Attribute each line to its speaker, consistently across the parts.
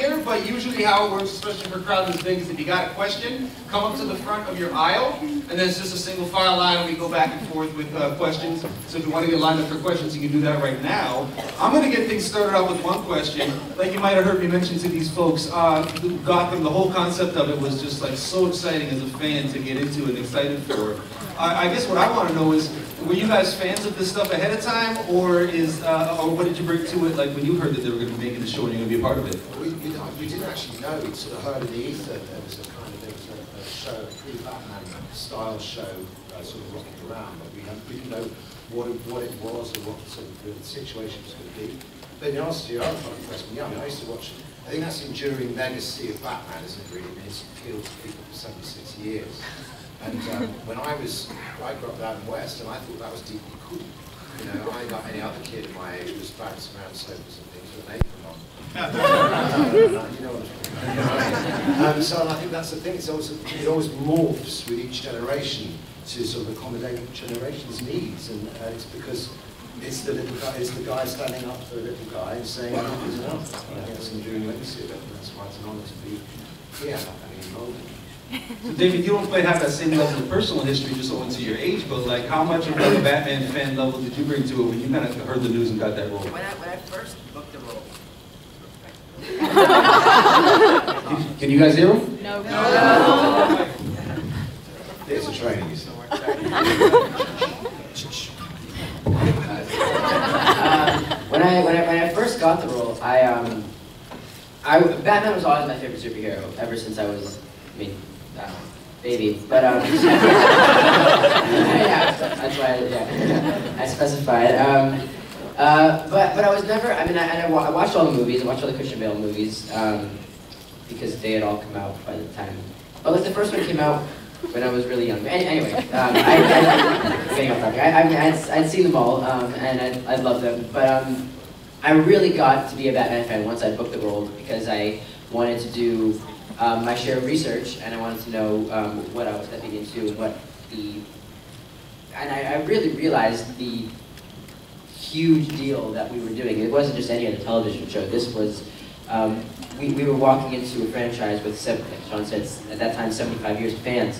Speaker 1: here, but usually how it works, especially for crowds as big, is if you got a question, come up to the front of your aisle, and then it's just a single file line, and we go back and forth with questions. So if you want to get lined up for questions, you can do that right now. I'm going to get things started out with one question. Like you might have heard me mention to these folks, Gotham, the whole concept of it was just like so exciting as a fan to get into and excited for. I guess what I want to know is, were you guys fans of this stuff ahead of time, or what did you bring to it, like when you heard that they were going to be making the show and you're going to be a part of it?
Speaker 2: We didn't actually know. We sort of heard in the ether that there was a show, a pre-Batman style show, sort of rocking around, but we didn't know what it was or what sort of the situation was going to be. But in answer to your other question, yeah, I mean, I used to watch. I think that's the enduring legacy of Batman, isn't it? Really, it's appealed to people for 76 years. And when I grew up out in West, and I thought that was deeply cool. You know, I, like any other kid of my age, was bouncing around sofas and things with an apron on. You know what I mean? So I think that's the thing. It always morphs with each generation to sort of accommodate each generation's needs, and it's because it's the guy standing up for the little guy and saying enough is enough. I think that's an enduring legacy of it, and that's why it's an honour to be here and involved.
Speaker 1: So David, you don't quite have that same level of personal history just owing to your age, but like how much of a Batman fan level did you bring to it when you kind of heard the news and got that role?
Speaker 3: When I first booked the role.
Speaker 1: Can you guys hear him?
Speaker 4: No.
Speaker 2: There's a training, you see.
Speaker 3: When I first got the role, Batman was always my favorite superhero ever since I was, baby. But yeah, that's why I specified. But I was never. I mean, I watched all the movies. I watched all the Christian Bale movies because they had all come out by the time. But like the first one came out when I was really young. Anyway, getting off topic. I'd seen them all, and I loved them. But I really got to be a Batman fan once I booked the role because I wanted to do my share of research, and I wanted to know what I was stepping into, and I really realized the huge deal that we were doing. It wasn't just any other television show. This was, we were walking into a franchise with, like Sean said, at that time, 75 years of fans,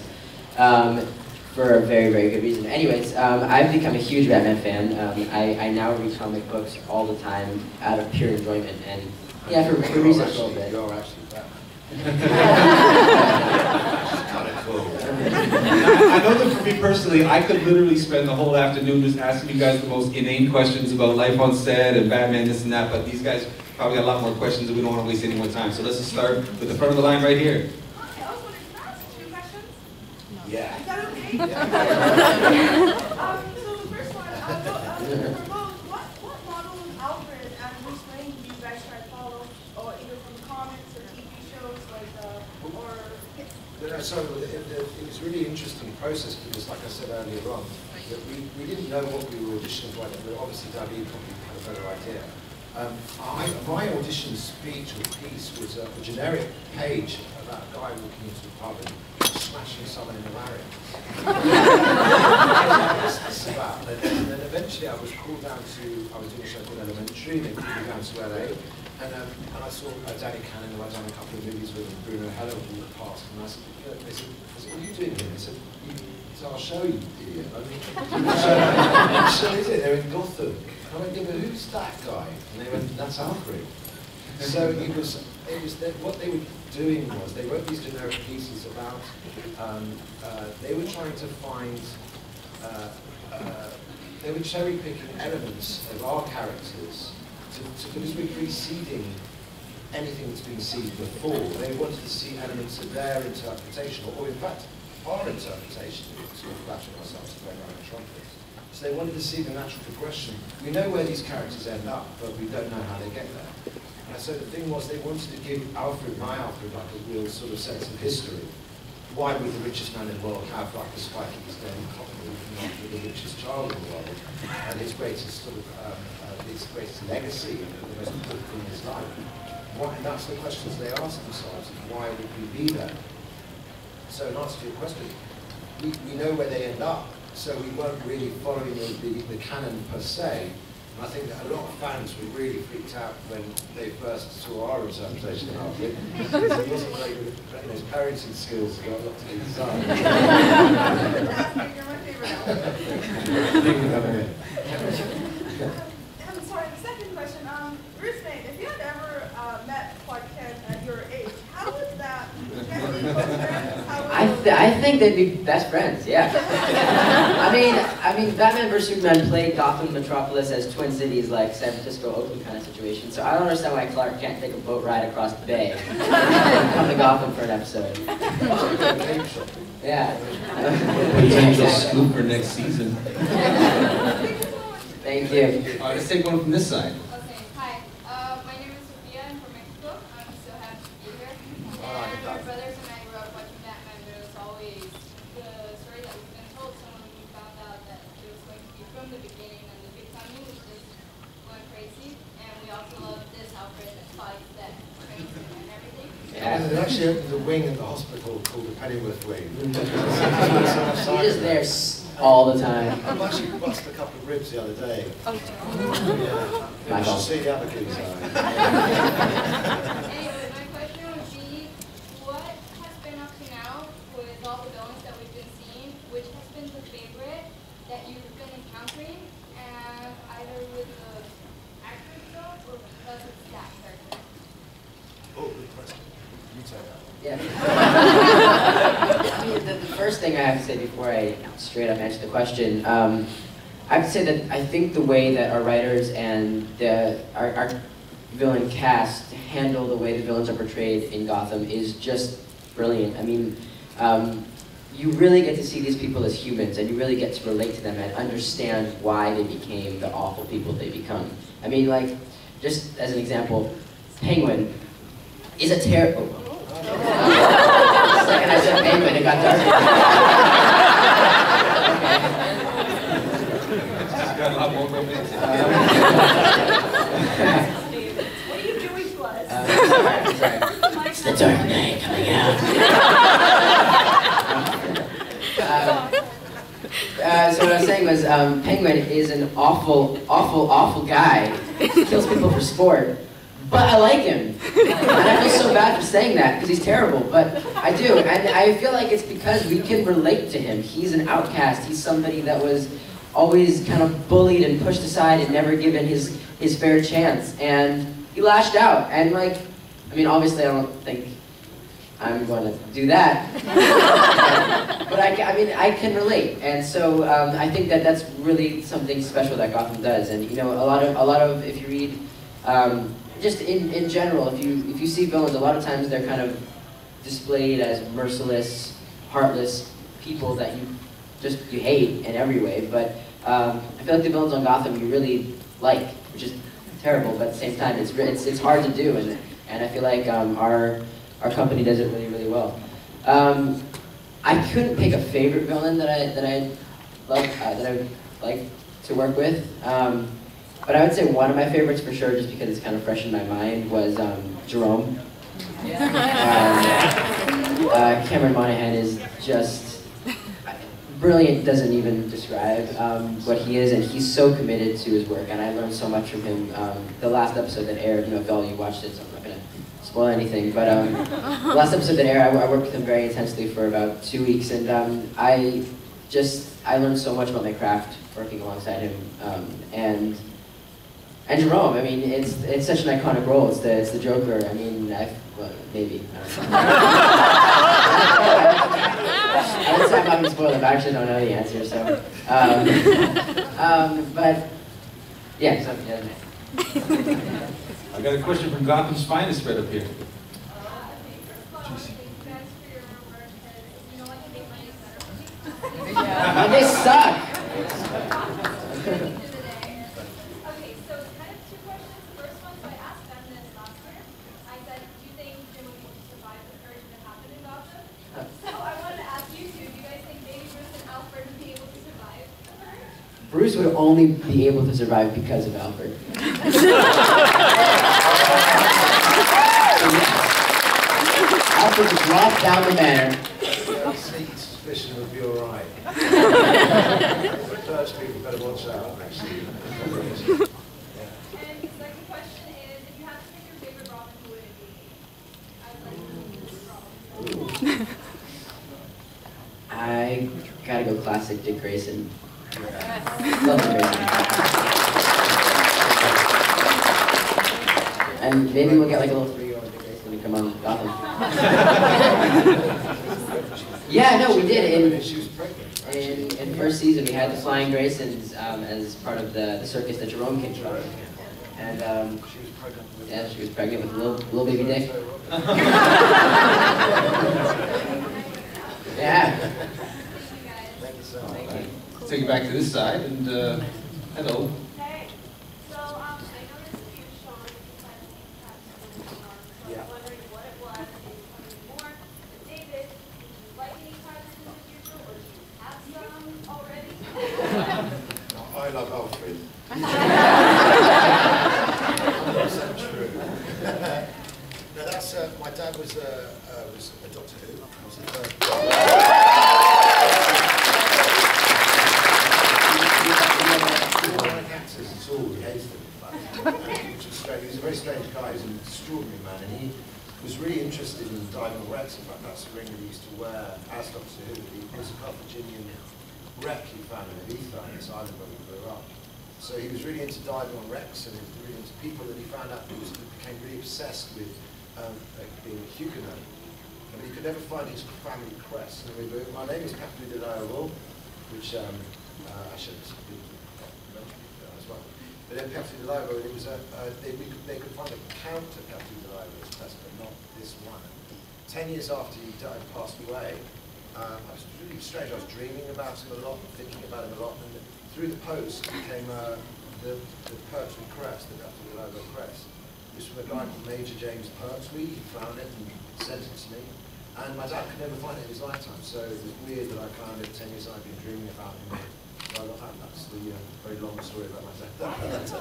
Speaker 3: for a very, very good reason. Anyways, I've become a huge Batman fan. I now read comic books all the time out of pure enjoyment, and yeah, for research a little bit.
Speaker 2: You're actually Batman.
Speaker 1: I know that for me personally, I could literally spend the whole afternoon just asking you guys the most inane questions about life on set and Batman, this and that, but these guys probably got a lot more questions and we don't want to waste any more time. So let's just start with the front of the line right here.
Speaker 5: Hi, I was wondering, can I ask 2 questions?
Speaker 2: Yeah.
Speaker 5: Is that okay?
Speaker 2: Yeah.
Speaker 5: So the first one, what model of Alfred and Bruce Wayne do you guys try to follow, or either from comics or TV shows, like, or...
Speaker 2: So it was a really interesting process because, like I said earlier on, that we didn't know what we were auditioning for, but obviously David probably had a better idea. My audition speech or piece was a generic page about a guy walking into a pub and smashing someone in the larynx. What's this about? And then eventually I was called down to, I was doing a show called Elementary, and they called me down to LA. And I saw Danny Cannon, who I'd done a couple of movies with, and Bruno Heller walked past, and I said, they said, what are you doing here? They said, it's our show, you idiot. I mean, what show is it? They're in Gotham. I went, yeah, but who's that guy? And they went, that's Alfred. So what they were doing was, they wrote these generic pieces about, they were trying to find, they were cherry picking elements of our characters because we're preceding anything that's been seen before. They wanted to see elements of their interpretation, or in fact, our interpretation, sort of flashing ourselves and going around trumpets. So they wanted to see the natural progression. We know where these characters end up, but we don't know how they get there. And so the thing was, they wanted to give Alfred, my Alfred, like a real sort of sense of history. Why would the richest man in the world have like a spike in his name, not with the richest child in the world, and his greatest sort of his greatest legacy and the most important thing in his life? And that's the questions they asked themselves: why would we be there? So in answer to your question, we know where they end up. So we weren't really following the canon per se. And I think that a lot of fans were really freaked out when they first saw our interpretation of Alfred. Because he wasn't very good at his parenting skills, he got a lot to do design.
Speaker 5: You're my favorite Alfred. I'm sorry, the second question. Bruce Wayne, if you had ever met Clark Kent at your age, how would that?
Speaker 3: I think they'd be best friends. Yeah. I mean, Batman vs Superman played Gotham Metropolis as Twin Cities, like San Francisco, Oakland kind of situation. So I don't understand why Clark can't take a boat ride across the bay and come to Gotham for an episode. Yeah.
Speaker 1: Potential scoop for next season.
Speaker 3: Thank you.
Speaker 1: All right, let's take one from this side.
Speaker 4: Okay, hi. My name is Sophia. I'm from Mexico. I'm so happy to be here. And my brothers and I grew up watching Batman, but it was always the story that we've been told. So when we found out that it was going to be from the beginning and the big timing was just going crazy. And we also love this Alfred that fights, that trains him and everything.
Speaker 2: Yeah. And they actually opened a wing at the hospital called the Pennyworth Wing.
Speaker 3: He's just there all the time.
Speaker 2: I've actually bust a couple of ribs the other day.
Speaker 4: Oh.
Speaker 2: Yeah. You should see the other kids.
Speaker 4: Anyway, my question would be, what has been up to now with all the villains that we've been seeing, which has been the favorite that you've been encountering, and either with the actor itself or because it's that character?
Speaker 2: Oh, good question. You take that.
Speaker 3: Yeah. I mean, the first thing I have to say before I straight up answer the question, I have to say that I think the way that our writers and our villain cast handle the way the villains are portrayed in Gotham is just brilliant. I mean, you really get to see these people as humans, and you really get to relate to them and understand why they became the awful people they become. I mean, like, just as an example, Penguin is a terrible... The second I said Penguin, it got darker.
Speaker 1: Got a lot more romance.
Speaker 5: What are you doing to us?
Speaker 3: Sorry. It's the Dark Knight coming out. So what I was saying was, Penguin is an awful guy. He kills people for sport. But I like him. And I feel so bad for saying that, because he's terrible, but I do. And I feel like it's because we can relate to him. He's an outcast. He's somebody that was always kind of bullied and pushed aside and never given his fair chance. And he lashed out. And like, I mean, obviously I don't think I'm going to do that. But I mean, I can relate. And so I think that that's really something special that Gotham does. And you know, a lot of if you read, just in general, if you see villains, a lot of times they're kind of displayed as merciless, heartless people that you hate in every way. But I feel like the villains on Gotham you really like, which is terrible, but at the same time it's hard to do, and I feel like our company does it really well. I couldn't pick a favorite villain that I like to work with. But I would say one of my favorites for sure, just because it's kind of fresh in my mind, was Jerome. Cameron Monaghan is just brilliant, doesn't even describe what he is, and he's so committed to his work, and I learned so much from him. The last episode that aired, you know, if all you watched it, so I'm not going to spoil anything, but the last episode that aired, I worked with him very intensely for about 2 weeks, and I learned so much about my craft working alongside him, and Jerome, I mean, it's such an iconic role. It's the Joker. I mean, well, maybe. I would say I'm not going to spoil it, but I actually don't know the answer. So, but yeah. So yeah.
Speaker 1: I got a question from Gotham's finest right up here.
Speaker 4: Okay, first of all, I want to thank you guys for your work, because you know what, you make my days better.
Speaker 3: They suck.
Speaker 4: Okay, so kind of two questions. The first one, so I asked Ben this last year. I said, do you think Jim would be able to survive the purge that happened in Gotham? So I wanted to ask you two, do you guys think maybe Bruce and Alfred would be able to survive the purge?
Speaker 3: Bruce would only be able to survive because of Alfred. Alfred just walked down the manor.
Speaker 2: Sneaky suspicion would be all right. But Pertwee, people better watch out, actually.
Speaker 3: I gotta go classic Dick Grayson. Love Dick Grayson. And maybe we'll get like a little 3-year-old Dick Grayson to come on Gotham. Yeah, no, we did. In first season, we had the Flying Graysons as part of the circus that Jerome came from. And yeah, she was pregnant with little baby Dick. Yeah.
Speaker 2: Thank you so much.
Speaker 3: Thank you.
Speaker 1: Let's take it back to this side, and hello.
Speaker 4: Hey, so I noticed that you showed the so I was wondering what it was. Is something more than David? Do you like any cards in the future, or do you have some already?
Speaker 2: I love Alfred. 100% true. No, that's my dad was a Doctor Who. Actors at all, he hated them, which was strange. He was a very strange guy. He was an extraordinary man, and he was really interested in diving wrecks. In fact, that's the ring that he used to wear as Doctor Who. He was a Carthaginian wreck he found in Ibiza, on this island where we grew up. So he was really into diving on wrecks, and he was really into people, and he found out he became really obsessed with being a Huguenot. And he could never find his family crest. And my name is Pertwee de l'Aéro, which I should as well. But then Pertwee de l'Aéro, it was they could find a count of Pertwee de l'Aéro's crest, but not this one. 10 years after he died, passed away, I was really strange. I was dreaming about him a lot, thinking about him a lot, and through the post became the Pertwee crest, the Pertwee de l'Aéro crest. This was from a guy called Major James Pertwee. He found it and sent it to me. And my dad could never find it in his lifetime, so it was weird that I found it 10 years and I've been dreaming about him. So I love that. That's the very long story about my dad. That's it.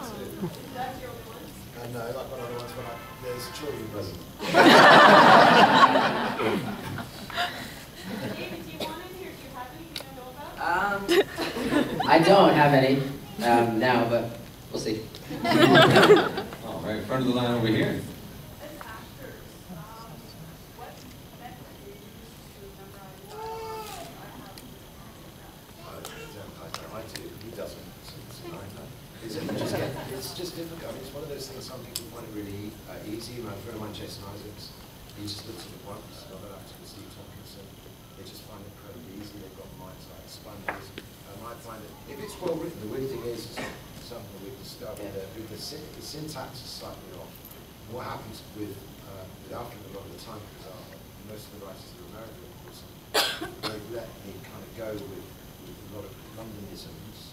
Speaker 4: That's your only one?
Speaker 2: No, I've got other ones, but there's children present.
Speaker 4: David, do you want any, or do you have any you don't know about?
Speaker 3: I don't have any now, but we'll see.
Speaker 1: All right, in front of the line over here.
Speaker 4: As actors, what method do you use to memorize
Speaker 2: I do. He doesn't. It's just difficult. I mean, it's one of those things. Some people find it really easy. My friend of mine, Jason Isaacs, he just looks at it once. Another actor, Steve Tomkinson, they just find it incredibly easy. They've got minds like sponges. I find it, if it's well written, the weird thing is something that we've discovered that the syntax is slightly off. And what happens with Alfred a lot of the time, because most of the writers are American, of course, they let me kind of go with a lot of Londonisms.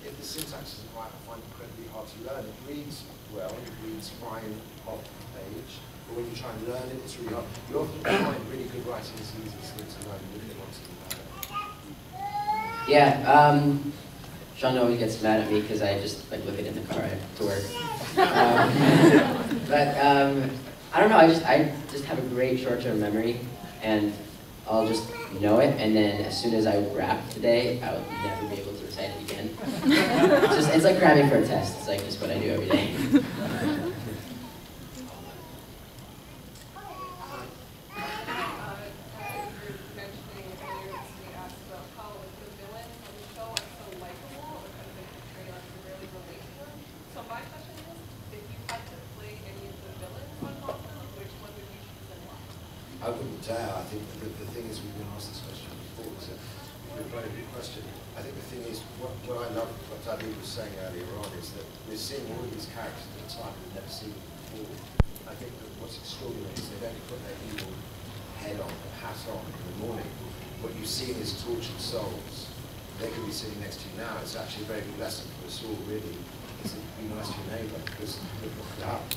Speaker 2: If the syntax isn't right, I find it incredibly hard to learn. It reads well, it reads fine off the page, but when you try and learn it, it's really hard. You often find really good writing is the easiest thing to learn, you really want to learn it.
Speaker 3: Yeah, Sean always gets mad at me because I just like look at it in the car to work. But I don't know. I just have a great short-term memory, and I'll just know it. And then as soon as I rap today, I will never be able to recite it again. It's like cramming for a test. It's like just what I do every day.
Speaker 2: I wouldn't dare. I think the thing is, we've been asked this question before. It's a very good question. I think the thing is, what I love, what David was saying earlier on, is that we're seeing all of these characters at a time we've never seen before. I think that what's extraordinary is they don't put their evil head on, their hat on in the morning. What you see is tortured souls. They could be sitting next to you now. It's actually a very good lesson for us all, really. Is to be nice to your neighbour, because look what could happen.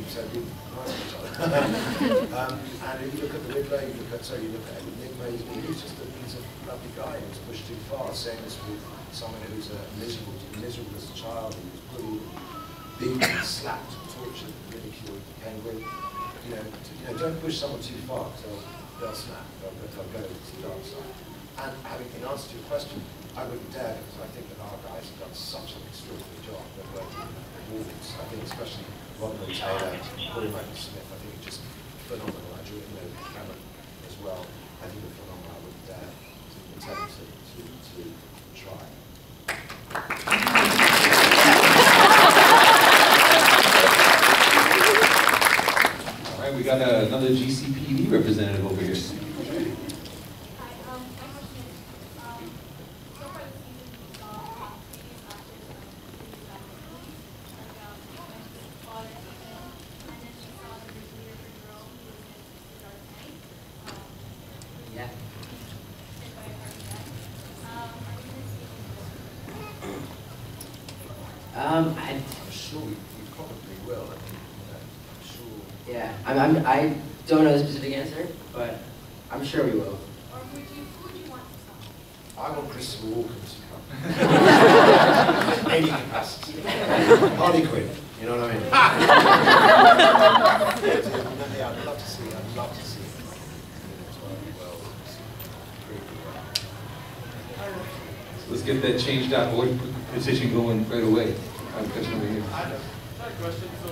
Speaker 2: So be nice to each other. And if you look at the Riddler, you look at Enigma, he's a lovely guy. He was pushed too far. Same as with someone who's miserable as a child. He was bullied, beaten, slapped, tortured, ridiculed, Penguin. Don't push someone too far, because they'll snap. They'll go to the dark side. And in answer to your question, I wouldn't dare, because I think that our guys have done such an extraordinary job of working with wolves. I think especially Rodman Taylor, Corey Michael Smith, I think it just phenomenal. I do Cameron as well. I think they're phenomenal. I would attempt to try.
Speaker 6: All right, we got another GCPD representative over here.
Speaker 2: I'm sure we probably will. I'm sure.
Speaker 3: Yeah, I don't know the specific answer, but I'm sure we will.
Speaker 4: Or who would you want to stop?
Speaker 2: I want Christopher Walken to come. Any capacity. Harley Quinn, you know what I mean? Yeah, I'd love to see it. I'd love to see it.
Speaker 6: Let's get that change.org petition going right away. Question over here.
Speaker 7: I have a question. So,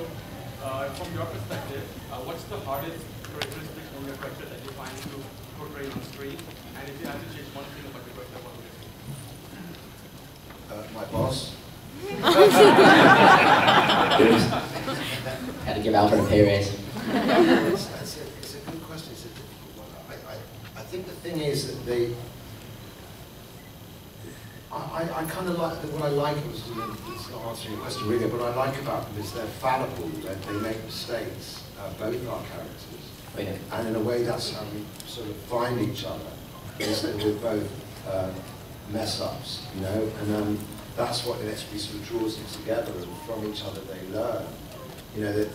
Speaker 7: from your perspective, what's the hardest characteristic on your character that you find to portray on screen? And if you had to change one thing about your character, what would it be?
Speaker 2: My boss.
Speaker 3: Had to give Alfred a pay raise.
Speaker 2: It's a good question. It's a difficult one. I think the thing is that I kind of like, what I like, it's not answering your question really, but what I like about them is they're fallible, they make mistakes, both our characters.
Speaker 3: Oh, yeah.
Speaker 2: And in a way that's how we sort of find each other, is that we're both mess-ups, you know, and that's what inevitably sort of draws them together, and from each other they learn. You know, that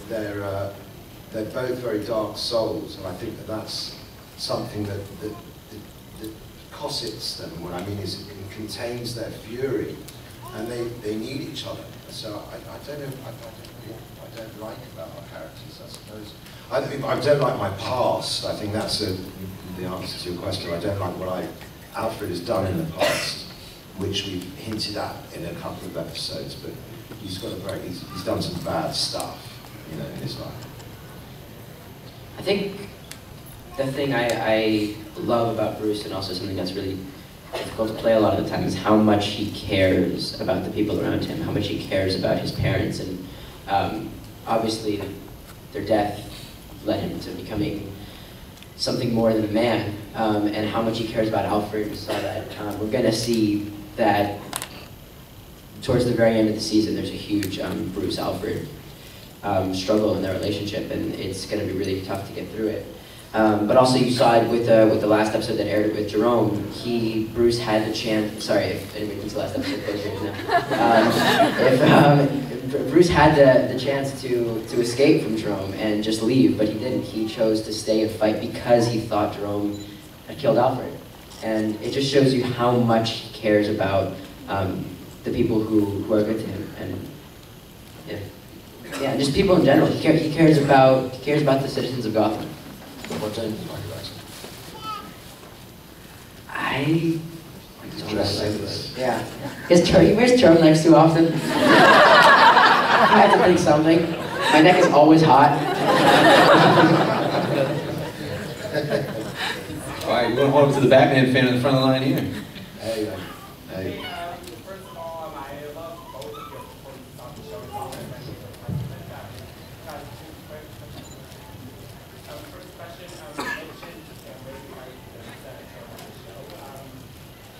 Speaker 2: they're both very dark souls, and I think that that's something that cossets them. What I mean is it contains their fury, and they need each other. So I don't know what I don't like about our characters, I suppose. I don't like my past. I think that's the answer to your question. I don't like what Alfred has done in the past, which we've hinted at in a couple of episodes, but he's done some bad stuff, you know, in his life.
Speaker 3: I think the thing I love about Bruce, and also something that's really difficult to play a lot of the time, is how much he cares about the people around him, how much he cares about his parents, and obviously their death led him to becoming something more than a man, and how much he cares about Alfred. We saw that. We're going to see that towards the very end of the season, there's a huge Bruce-Alfred struggle in their relationship, and it's going to be really tough to get through it. But also you saw it with the last episode that aired with Jerome. Bruce had the chance, sorry if anybody thinks the last episode goes here now. Bruce had the chance to escape from Jerome and just leave, but he didn't. He chose to stay and fight because he thought Jerome had killed Alfred. And it just shows you how much he cares about the people who are good to him. And yeah, just people in general. He cares about the citizens of Gotham.
Speaker 2: What don't you like about
Speaker 3: I
Speaker 2: him? Dresses.
Speaker 3: Yeah. He wears turtlenecks too often. I have to think something. My neck is always hot.
Speaker 6: All right, you want to hold up to the Batman fan in the front of the line here.
Speaker 2: Hey.
Speaker 7: First of all, I love both of your performances on the show. It's always been first question, you mentioned maybe like the show on the show.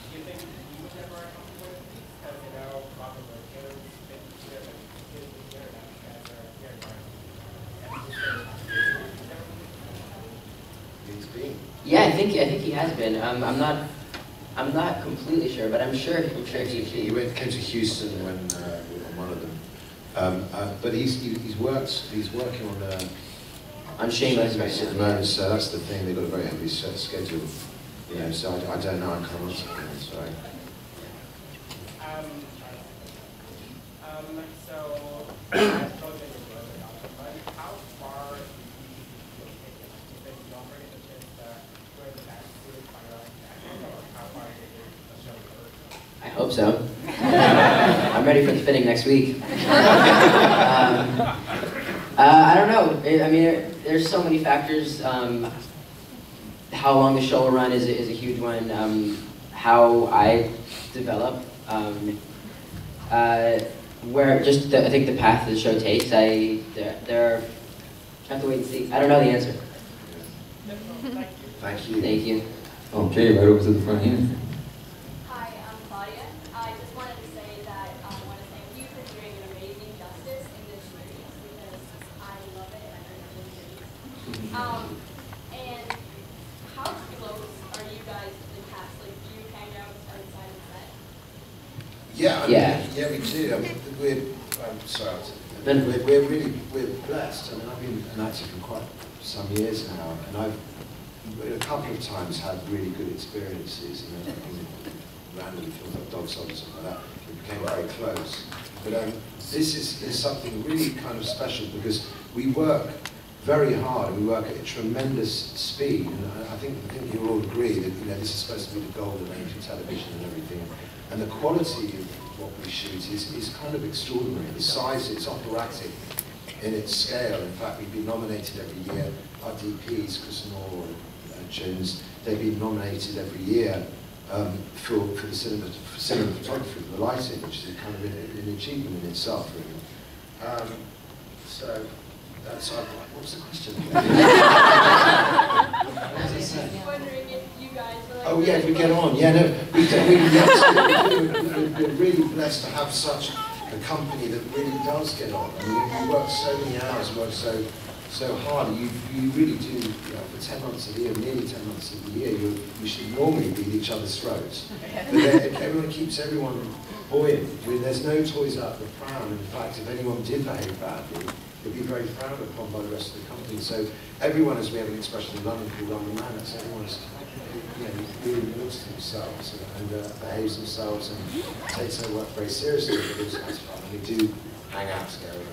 Speaker 7: Do you think you would ever come with these? Because, you know, probably the kids, kids together, that you guys are very
Speaker 3: Yeah, I think he has been. I'm not completely sure, but I'm sure he
Speaker 2: came to Houston when on one of them. But he's working on
Speaker 3: Shameless
Speaker 2: at
Speaker 3: right
Speaker 2: the
Speaker 3: now.
Speaker 2: moment, so that's the thing. They've got a very heavy schedule. You know, so I don't know. I can't answer that. Sorry.
Speaker 7: So, as project is going on, how far do you take it? If you don't bring it to where the back is by your own back, or how far do you take the show first?
Speaker 3: I hope so. I'm ready for the fitting next week. I don't know. I mean, there's so many factors. How long the show will run is a huge one. How I develop. Where just I think the path the show takes. I have to wait and see. I don't know the answer.
Speaker 2: Thank you.
Speaker 3: Thank you.
Speaker 6: Okay, right over to the front here.
Speaker 4: Hi, I'm Claudia. I just wanted to say that I want to thank you for doing an amazing justice in this series because I love it and I remember the series. And how close are you guys to the cast? Like, do you hang out outside the set?
Speaker 2: Yeah,
Speaker 3: Yeah.
Speaker 2: we do. I mean, we're blessed. I mean, I've been an actor for quite some years now, and I've a couple of times had really good experiences. You know, randomly filmed like Dog Song or something like that. We became very close. But this is something really kind of special because we work very hard and we work at a tremendous speed. And I think you all agree that this is supposed to be the golden age of television and everything. And the quality of what we shoot is kind of extraordinary. The size, it's operatic in its scale. In fact, we've been nominated every year. Our DPs, Chris Moore and Jones, they've been nominated every year for the cinematography, for the lighting, which is kind of an achievement in itself, really. So that's what was the question?
Speaker 4: I was just wondering if you guys were like...
Speaker 2: Oh yeah, if we get on. Yeah, no, we're really blessed to have such a company that really does get on. I mean, we work so many hours, work so hard. You really do, for 10 months of the year, nearly 10 months of the year, you should normally be at each other's throats. But everyone keeps everyone buoyant. I mean, there's no toys out of the pram. In fact, if anyone did behave badly, it'd be very frowned upon by the rest of the company. So everyone, as we have an expression in London called London Manners, everyone's really looks to themselves and behaves themselves and takes their work very seriously. Because that's fun. And we do hang out together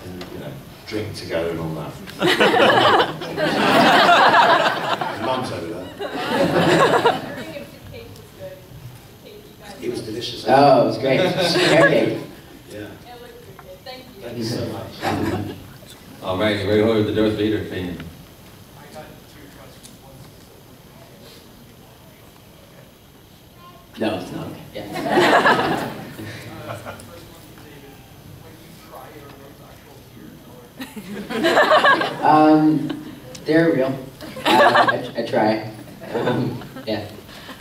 Speaker 2: and drink together and all that. Mum's over there. It was delicious.
Speaker 3: Oh, it was great. Carrot cake.
Speaker 2: Yeah.
Speaker 4: Thank you.
Speaker 2: Thank you so much.
Speaker 6: All right, you ready to hold the Darth Vader fan?
Speaker 7: I got two questions. One's
Speaker 3: No, it's not. Yeah. They're real. I try. Yeah.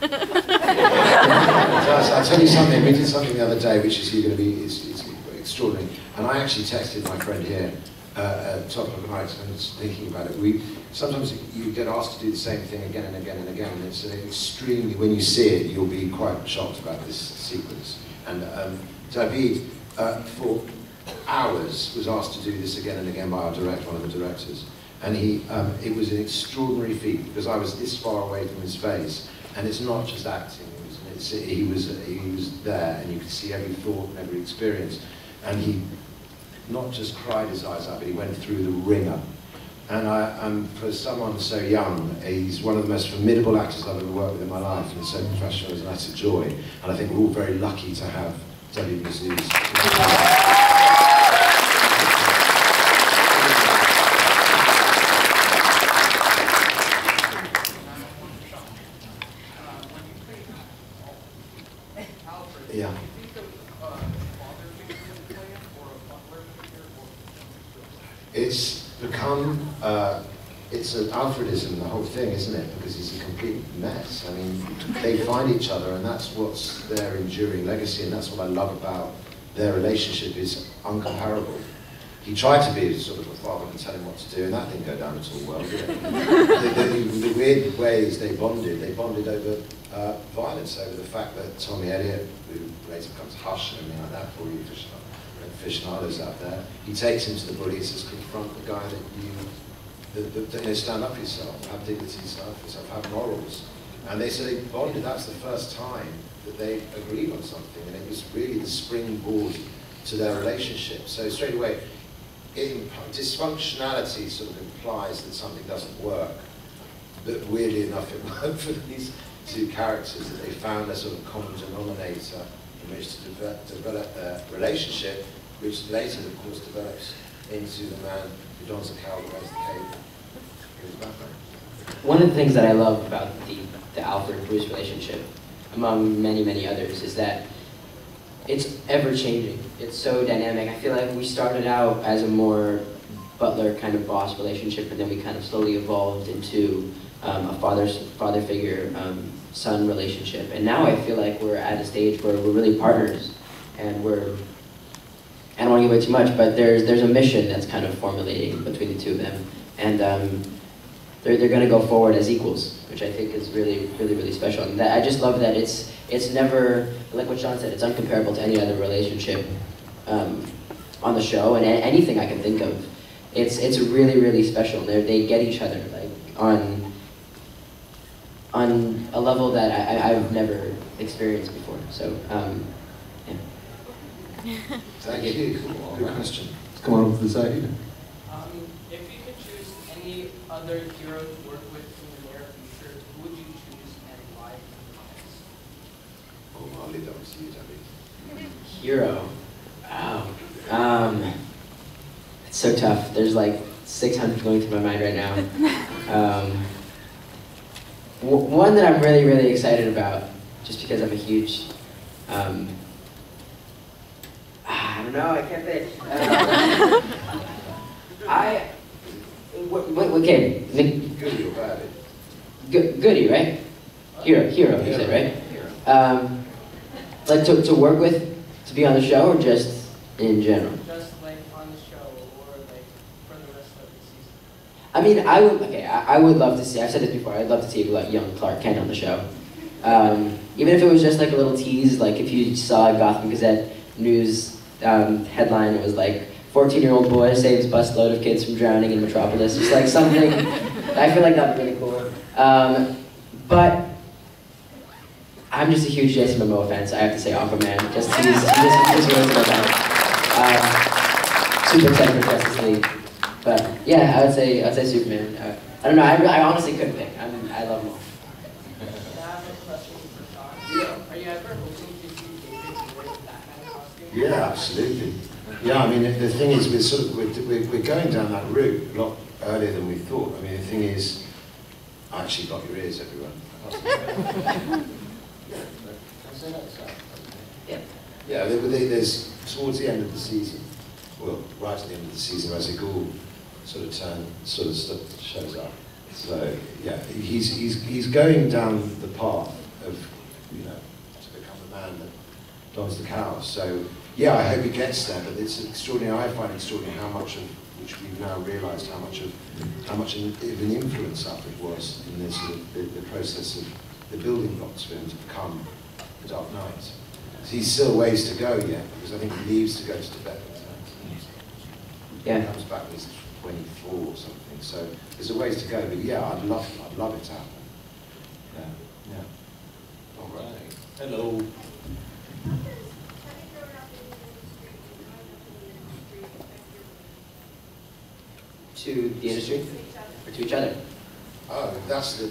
Speaker 2: I'll tell you something. We did something the other day, which is going to be it's extraordinary. And I actually texted my friend here at top of the night and was thinking about it. Sometimes you get asked to do the same thing again and again and again, and it's extremely. When you see it, you'll be quite shocked about this sequence. And David, for hours, was asked to do this again and again by one of the directors. And it was an extraordinary feat because I was this far away from his face, and it's not just acting. He was there, and you could see every thought and every experience. And he not just cried his eyes out, but he went through the ringer. And for someone so young, he's one of the most formidable actors I've ever worked with in my life, and so professional, and that's a joy. And I think we're all very lucky to have David Mazouz. Yeah. It's become, it's an Alfredism, the whole thing, isn't it? Because he's a complete mess. I mean, they find each other, and that's what's their enduring legacy, and that's what I love about their relationship, is uncomparable. He tried to be sort of a father and tell him what to do, and that didn't go down at all well, did it? The weird ways they bonded over violence, over the fact that Tommy Elliott, who later becomes Hush and everything like that for you, Fish and others out there, he takes him to the bully and says, confront the guy that you stand up for yourself, have dignity, stand up for yourself, have morals. And they said they bonded. That's the first time that they agreed on something, and it was really the springboard to their relationship. So straight away, dysfunctionality sort of implies that something doesn't work. But weirdly enough, it worked for these two characters, that they found a sort of common denominator in which to develop their relationship, which later, of course, develops into the man who dons the cowl, wears the cape. His background.
Speaker 3: One of the things that I love about the Alfred-Bruce relationship, among many, many others, is that it's ever-changing. It's so dynamic. I feel like we started out as a more butler kind of boss relationship, and then we kind of slowly evolved into a father figure, son relationship. And now I feel like we're at a stage where we're really partners, and I don't want to give away too much, but there's a mission that's kind of formulating between the two of them. And they're going to go forward as equals, which I think is really, really, really special. And I just love that it's never, like what Sean said, it's uncomparable to any other relationship on the show, and anything I can think of. It's really, really special. They get each other like on a level that I've never experienced before. So, yeah.
Speaker 2: Thank you. Good question.
Speaker 6: Let's come on over to the side here.
Speaker 7: If you could choose any other hero to work with in the near future, who would you choose and why?
Speaker 2: Oh, I'll leave that to you, Debbie.
Speaker 3: Hero. Wow. It's so tough. There's like 600 going through my mind right now. One that I'm really, really excited about, just because I'm a huge, I don't know, I can't think. Okay.
Speaker 2: Goody or bad?
Speaker 3: Goody, right? Hero, you said, right? Like to work with, to be on the show, or just in general?
Speaker 7: Just like on the show, or like for the rest of the season.
Speaker 3: I mean, I would love to see, I've said this before, I'd love to see like young Clark Kent on the show. Even if it was just like a little tease, like if you saw a Gotham Gazette news headline, it was like, 14-year-old boy saves busload of kids from drowning in Metropolis. Just like something, I feel like that'd be really cool. But I'm just a huge Jason Momoa fan, so I have to say Aquaman. Just he's really good super excited for Justice League. But yeah, I would say Superman. I don't know, I honestly couldn't pick. I love them all.
Speaker 7: And I have a question for Sean. Yeah. Are you ever hoping to see David wear the Batman costume?
Speaker 2: Yeah, absolutely. Yeah, I mean, the thing is, we're going down that route a lot earlier than we thought. I mean, the thing is, I actually got your ears, everyone.
Speaker 3: Yeah.
Speaker 2: Yeah, there's towards the end of the season, well, right at the end of the season, Ra's al Ghul sort of stuff shows up. So yeah, he's going down the path of, you know, to become the man that dons the cowl. So yeah, I hope he gets there. But it's extraordinary. I find it extraordinary how much of which we've now realised how much of an influence Alfred was in this the process of the building blocks for him to become the Dark Knight. So he's still a ways to go yet, because I think he leaves to go to Tibet.
Speaker 3: Yeah.
Speaker 2: He comes back when he's 24 or something. So there's a ways to go. But yeah, I'd love it to happen. Yeah. All right. Hello.
Speaker 3: To the industry or to each other?
Speaker 2: Oh, that's the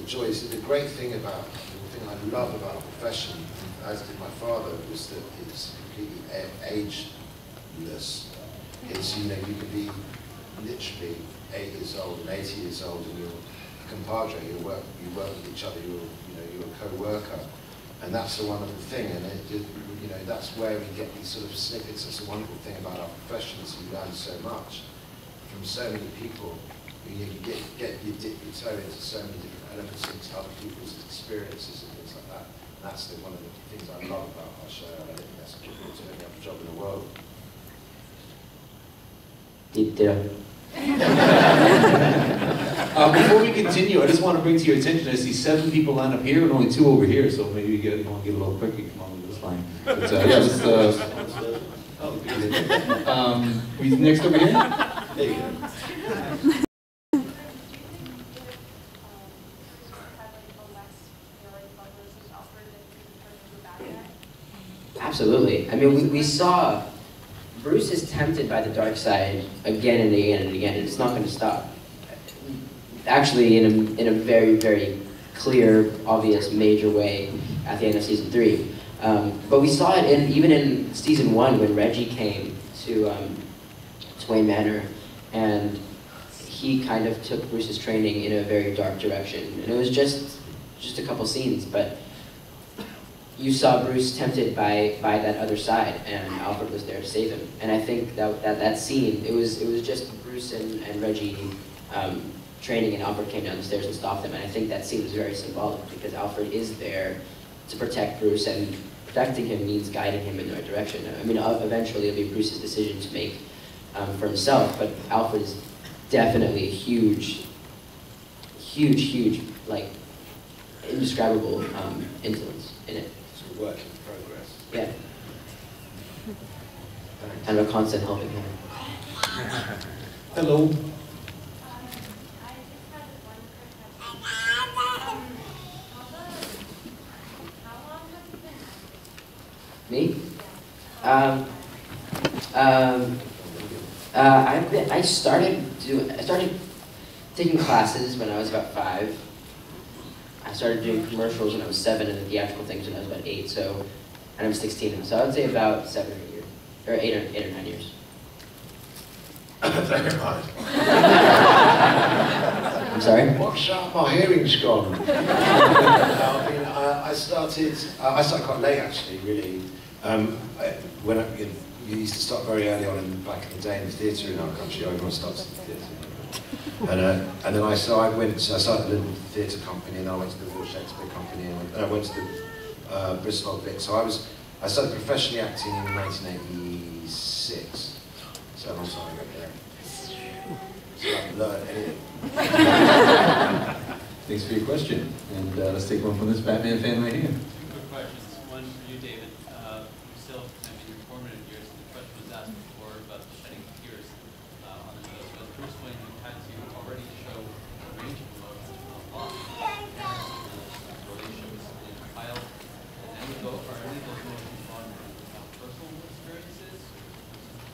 Speaker 2: joy. So the great thing about, the thing I love about our profession, as did my father, was that it's completely ageless. It's, you know, you could be literally 8 years old and 80 years old, and you're a compadre. You work with each other. You're a co-worker, and that's a wonderful thing. And you know, that's where we get these sort of snippets. That's the wonderful thing about our profession, is you learn so much from so many people. You dip your toe into so many different elements into other people's experiences and things like that. And that's one of the things I love about our show. I think that's a any other job in the world.
Speaker 6: Before we continue, I just want to bring to your attention, I see 7 people lined up here and only 2 over here, so maybe you want to get a little quicker, come on with this line. But next over here?
Speaker 2: There you go.
Speaker 3: Absolutely. I mean, we saw Bruce is tempted by the dark side again and again and again, and it's not going to stop. Actually, in a very, very clear, obvious, major way at the end of season 3. But we saw it even in season 1 when Reggie came to Wayne Manor, and he kind of took Bruce's training in a very dark direction. And it was just a couple scenes, but you saw Bruce tempted by that other side, and Alfred was there to save him. And I think that scene, it was just Bruce and Reggie training, and Alfred came down the stairs and stopped them. And I think that scene was very symbolic, because Alfred is there to protect Bruce, and protecting him means guiding him in the right direction. I mean, eventually it'll be Bruce's decision to make for himself, but Alfred is definitely a huge, like, indescribable influence in it.
Speaker 2: It's a work in progress.
Speaker 3: Yeah.
Speaker 2: Thanks.
Speaker 3: Kind of a constant helping hand.
Speaker 6: Hello.
Speaker 4: I just had one quick question. How long have you been?
Speaker 3: Me? I started taking classes when I was about 5. I started doing commercials when I was 7, and the theatrical things when I was about 8. So, and I'm 16 now. So I would say about 7 or 8 years, or 8 or 9 years.
Speaker 2: Very hard.
Speaker 3: I'm sorry.
Speaker 2: What sharp my hearing's gone. I started quite late actually, really. You used to start very early on back in the day in the theatre in our country. Everyone starts in the theatre. And then I started a little theatre company, and then I went to the Royal Shakespeare Company, and I went to the Bristol Vic. So I started professionally acting in 1986. So I'm sorry about that. So I haven't learned anything.
Speaker 6: Thanks for your question. And let's take one from this Batman fan right here.
Speaker 8: Two quick questions. One for you, David. You still have in your formative years, the question was asked before about the shedding of tears on the nose. But Bruce Wayne, you had to already show a range of emotions, loss, relationships in a child. And any of those, are any of those emotions on personal experiences?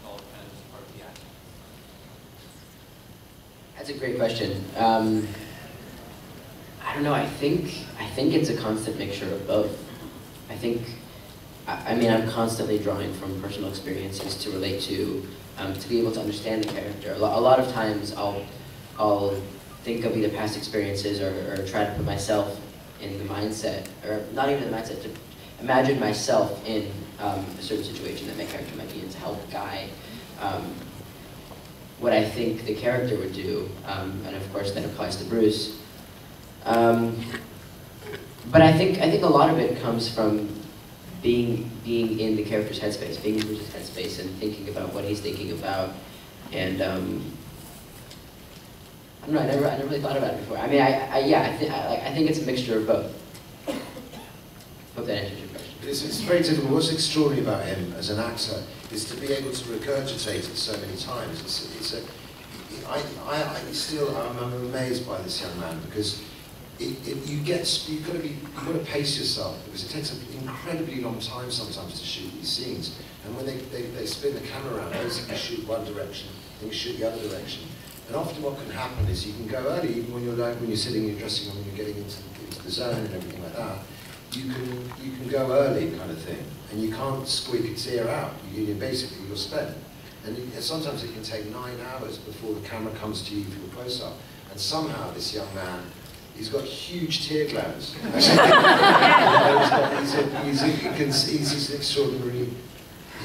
Speaker 8: All kind of just part of the act.
Speaker 3: That's a great question. I don't know. I think it's a constant mixture of both. I mean, I'm constantly drawing from personal experiences to relate to be able to understand the character. A lot of times, I'll think of either past experiences or try to put myself in the mindset, or not even the mindset, to imagine myself in a certain situation that my character might be in, to help guide what I think the character would do, and of course that applies to Bruce. But I think a lot of it comes from being in the character's headspace, being in Bruce's headspace, and thinking about what he's thinking about. And I don't know. I never really thought about it before. I mean, I think it's a mixture of both. Hope that answers your question.
Speaker 2: It's very difficult. What's extraordinary about him as an actor is to be able to regurgitate it so many times. I'm amazed by this young man, because you've got to pace yourself, because it takes an incredibly long time sometimes to shoot these scenes. And when they spin the camera around, you shoot one direction, then you shoot the other direction. And often what can happen is you can go early, even when you're sitting in your dressing room and you're getting into the zone and everything like that. You can go early, kind of thing, and you can't squeak a tear out. Basically, you're spent. And sometimes it can take 9 hours before the camera comes to you for a close-up. And somehow this young man, he's got huge tear glands. He's extraordinary.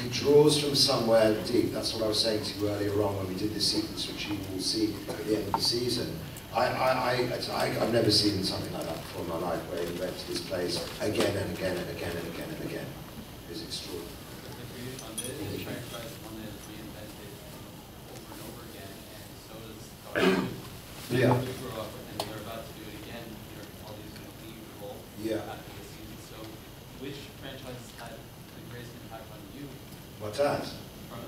Speaker 2: He draws from somewhere deep. That's what I was saying to you earlier on when we did this sequence, which you will see at the end of the season. I've never seen something like that before in my life, where he went to this place again and again and again and again and again. It was extraordinary.
Speaker 8: The franchise is one that is reinvented over and over again, and so does Gotham.
Speaker 2: Yeah.
Speaker 8: You grow up and they're about to do it again. All these going to leave the role after the season. So, which franchise had the greatest impact on you?
Speaker 2: What's that?
Speaker 8: From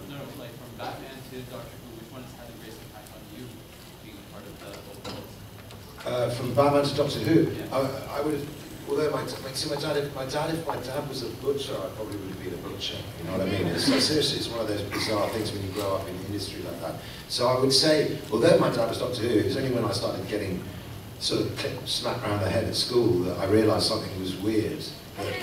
Speaker 8: Batman to Doctor Who, which one has had the greatest impact on you, being part of the old worlds?
Speaker 2: From Batman to Doctor Who,
Speaker 8: Yeah.
Speaker 2: I would have. Although my dad, if my dad was a butcher, I probably would have been a butcher. You know what I mean? Seriously, it's one of those bizarre things when you grow up in the industry like that. So I would say, although my dad was Doctor Who, it was only when I started getting sort of smacked around the head at school that I realised something was weird.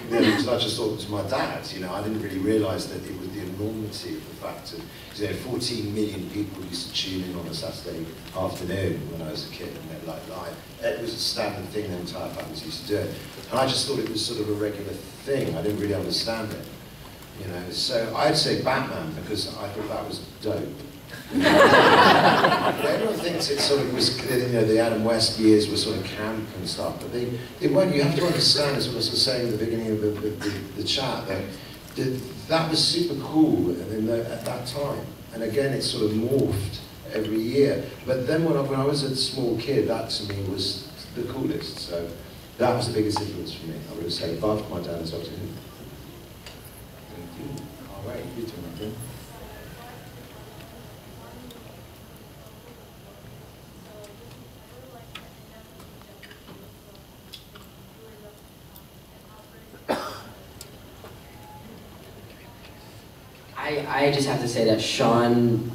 Speaker 2: Because I just thought it was my dad, you know, I didn't really realise that it was the enormity of the fact that, you know, 14 million people used to tune in on a Saturday afternoon when I was a kid, and they're like live. It was a standard thing, the entire families used to do it. And I just thought it was sort of a regular thing, I didn't really understand it, you know. So I'd say Batman, because I thought that was dope. Everyone thinks it sort of was, you know, the Adam West years were sort of camp and stuff, but they weren't. You have to understand, as I was saying at the beginning of the chat, that was super cool at that time. And again, it sort of morphed every year. But then when I was a small kid, that to me was the coolest. So that was the biggest influence for me. I would say above my dad and Doctor Who. Thank you. All right, you turn that in.
Speaker 3: I just have to say that Sean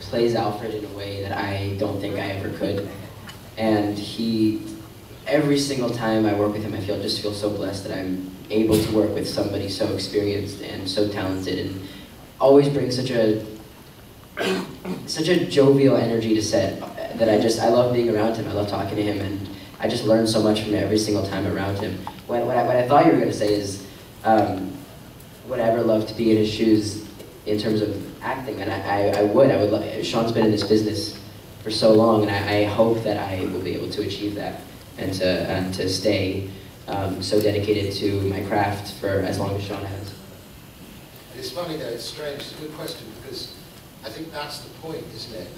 Speaker 3: plays Alfred in a way that I don't think I ever could. And every single time I work with him, I just feel so blessed that I'm able to work with somebody so experienced and so talented, and always brings such a jovial energy to set that I love being around him. I love talking to him, and I just learn so much from him every single time around him. What I thought you were going to say is, would I ever love to be in his shoes in terms of acting? And I would love. Sean's been in this business for so long, and I hope that I will be able to achieve that, and to stay so dedicated to my craft for as long as Sean has.
Speaker 2: It's funny though, it's strange, it's a good question, because I think that's the point, isn't it?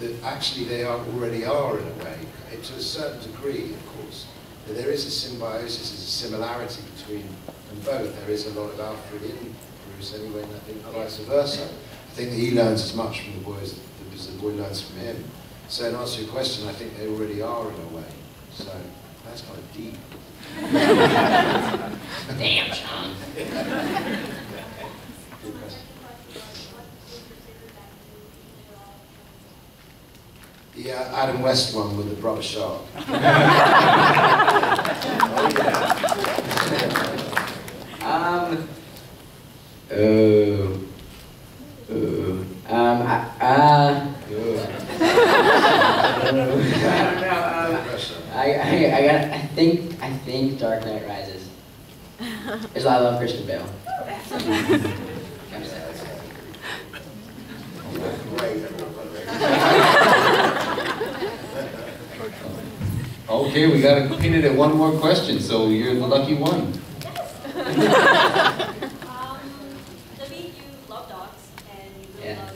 Speaker 2: That actually they already are in a way, to a certain degree, of course. That there is a symbiosis, there's a similarity between them both. There is a lot of Alfred in Bruce anyway, and I think vice versa. I think that he learns as much from the boys as the boy learns from him. So in answer to your question, I think they already are in a way. So that's kind of deep.
Speaker 3: Damn, Sean.
Speaker 2: The Adam West one with the brother shark.
Speaker 3: I think Dark Knight Rises. Because I love Christian Bale.
Speaker 6: Okay, we got to pin it at one more question, so you're the lucky one.
Speaker 9: Libby, you love dogs, and you really love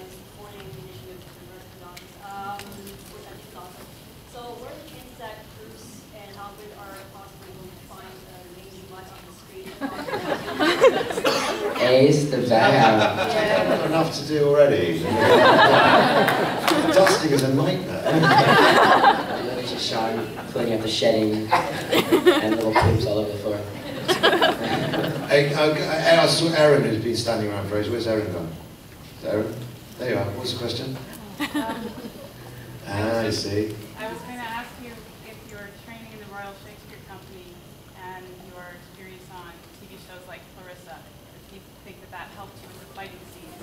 Speaker 9: supporting the initiative to rescue dogs, which I think is awesome. So what are the chances that Bruce and Alfred are possibly going to find a lazy mutt on the street?
Speaker 3: Ace the bad.
Speaker 2: I've got enough to do already. Dusting is a nightmare.
Speaker 3: Sean cleaning up the shedding and little poops all over the floor.
Speaker 2: I saw Erin who's been standing around for ages. Where's Erin gone? Is Erin? There you are. What's the question? I see.
Speaker 10: I was going to ask you if your training in the Royal Shakespeare Company and your experience on TV shows like Clarissa, if you think that helped you with the fighting scenes.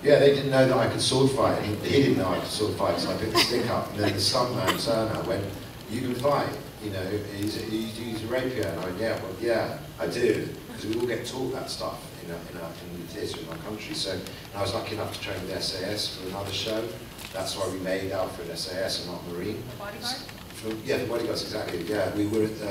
Speaker 2: Yeah, they didn't know that I could sword fight, and he didn't know I could sword fight, so I picked the stick up, and then the stuntman Turner went, "You can fight, you know, he's a rapier," and I went, "Yeah, well, yeah, I do," because we all get taught that stuff in the theatre in our country. So I was lucky enough to train with SAS for another show. That's why we made Alfred SAS and not Marine.
Speaker 10: The Bodyguard?
Speaker 2: Yeah, the Bodyguards, exactly. Yeah, we went to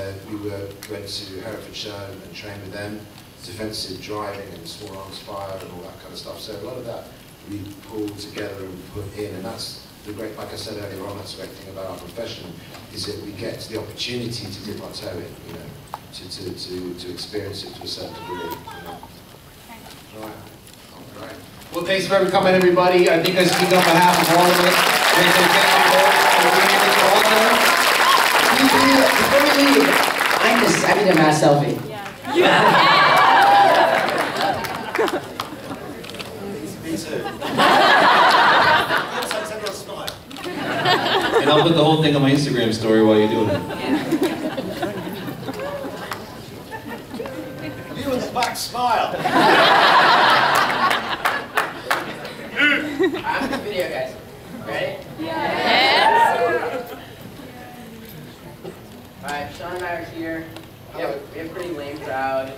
Speaker 2: Herefordshire and trained with them, defensive driving and small arms fire and all that kind of stuff. So a lot of that we pulled together and put in, and that's the great, like I said earlier on, that's the great thing about our profession, is that we get the opportunity to dip our toe in, you know, to experience it to a certain degree, you know. All right. All right.
Speaker 1: Well, thanks for coming, everybody. I think I speak on behalf of all of us.
Speaker 3: Before we leave, I need a mass selfie.
Speaker 10: Yeah.
Speaker 2: Me too.
Speaker 6: And I'll put the whole thing on my Instagram story while you're doing it.
Speaker 2: smile.
Speaker 3: I'm the video, guys. Ready?
Speaker 10: Yes.
Speaker 3: Alright, Sean and I are here. We have a pretty lame crowd.